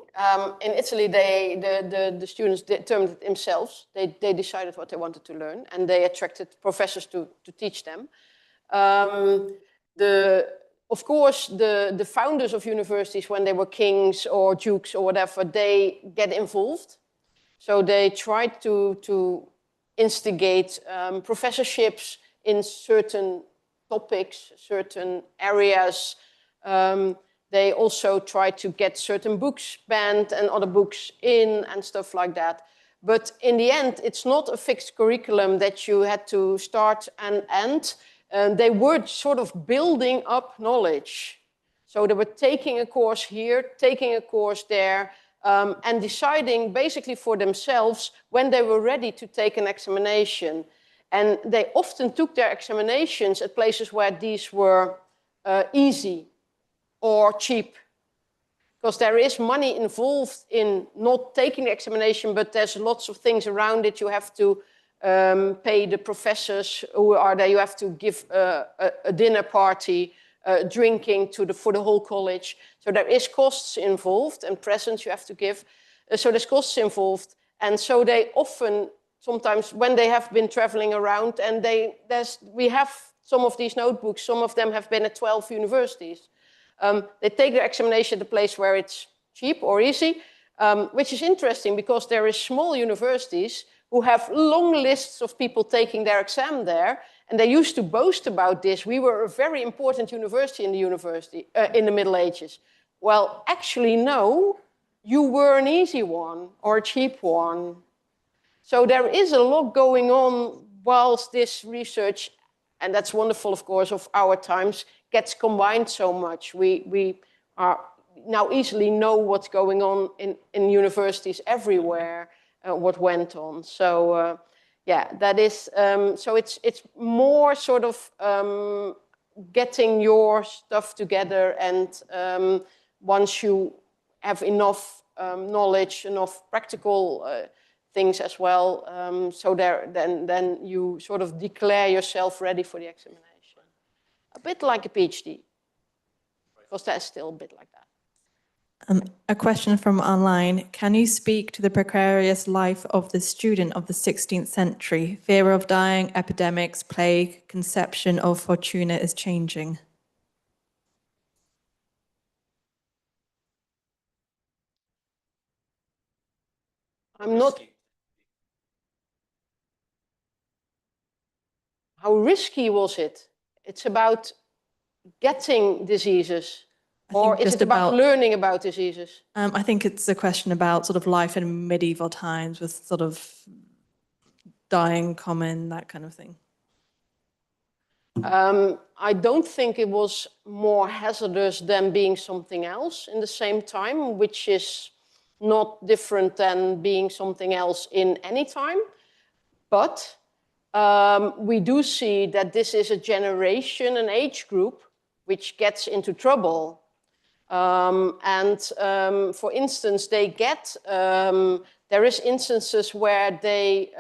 In Italy, the students determined it themselves. They decided what they wanted to learn, and they attracted professors to teach them. Of course, the founders of universities, when they were kings or dukes or whatever, they get involved. So they try to instigate professorships in certain topics, certain areas. They also try to get certain books banned and other books in and stuff like that. But in the end, it's not a fixed curriculum that you had to start and end. They were sort of building up knowledge. So they were taking a course here, taking a course there, and deciding basically for themselves when they were ready to take an examination. And they often took their examinations at places where these were easy or cheap. Because there is money involved in not taking the examination, but there's lots of things around it. You have to pay the professors who are there. You have to give a dinner party, drinking for the whole college. So there is costs involved and presents you have to give. So there's costs involved. And so they often, sometimes when they have been traveling around, and we have some of these notebooks, some of them have been at 12 universities. They take their examination at a place where it's cheap or easy, which is interesting because there is small universities who have long lists of people taking their exam there, and they used to boast about this. We were a very important university in the Middle Ages. Well, actually, no, you were an easy one or a cheap one. So there is a lot going on whilst this research, and that's wonderful, of course, of our times, gets combined so much. We are now easily know what's going on in universities everywhere, what went on. So yeah, that is, so it's more sort of getting your stuff together, and once you have enough knowledge, enough practical things as well, so then you sort of declare yourself ready for the examination. A bit like a PhD, because that's still a bit like that. A question from online. Can you speak to the precarious life of the student of the 16th century? Fear of dying, epidemics, plague, conception of fortuna is changing. I'm not... How risky was it? It's about getting diseases. Or is it about learning about diseases? I think it's a question about sort of life in medieval times with sort of dying common, that kind of thing. I don't think it was more hazardous than being something else in the same time, which is not different than being something else in any time. But we do see that this is a generation, an age group, which gets into trouble. For instance, they get, there is instances where they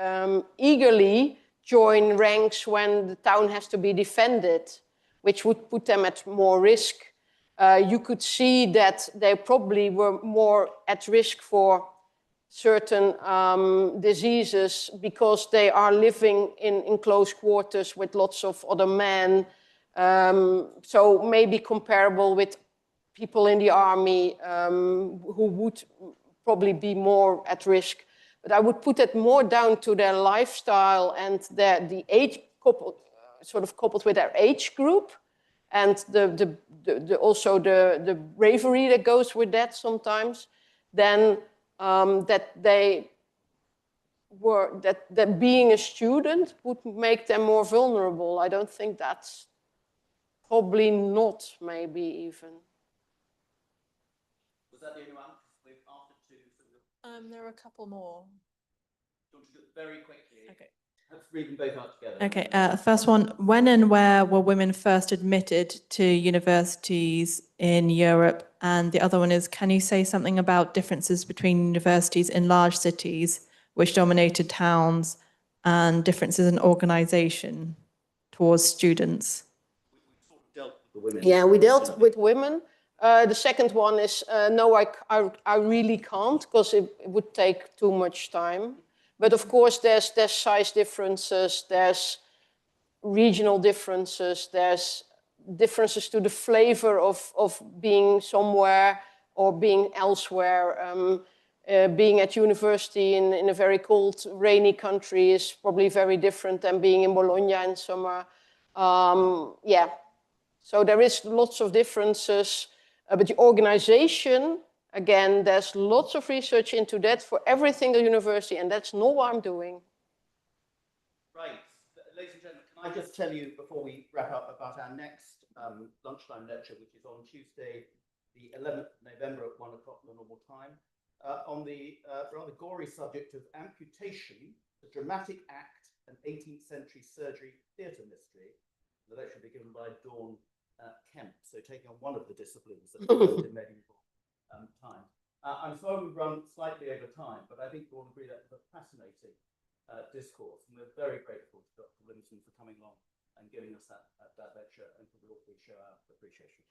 eagerly join ranks when the town has to be defended, which would put them at more risk. You could see that they probably were more at risk for certain diseases because they are living in close quarters with lots of other men. So maybe comparable with people in the army who would probably be more at risk. But I would put it more down to their lifestyle and the age coupled with their age group, and also the bravery that goes with that sometimes. Then that being a student would make them more vulnerable. I don't think that's probably not, maybe even. Was that the only one? We've after two. There are a couple more. Do you want to do it very quickly? Okay. Let's read them both out together. Okay, first one. When and where were women first admitted to universities in Europe? And the other one is, can you say something about differences between universities in large cities, which dominated towns, and differences in organization towards students? We sort of dealt with the women. Yeah, we dealt with women. The second one is, no, I really can't, because it would take too much time. But of course, there's size differences, there's regional differences, there's differences to the flavor of being somewhere or being elsewhere. Being at university in a very cold, rainy country is probably very different than being in Bologna in summer. Yeah, so there is lots of differences. But the organization, again, there's lots of research into that for every single university, and that's not what I'm doing. Right, ladies and gentlemen, can I just tell you before we wrap up about our next lunchtime lecture, which is on Tuesday, the 11th of November at 1 o'clock the normal time, on the rather gory subject of amputation, the dramatic act, an 18th century surgery theatre mystery. The lecture will be given by Dawn Kemp, so taking on one of the disciplines that was in medieval time. I'm sorry we've run slightly over time, but I think we'll all agree that was a fascinating discourse, and we're very grateful to Dr. Willemsen for coming along and giving us that lecture, and we show our appreciation.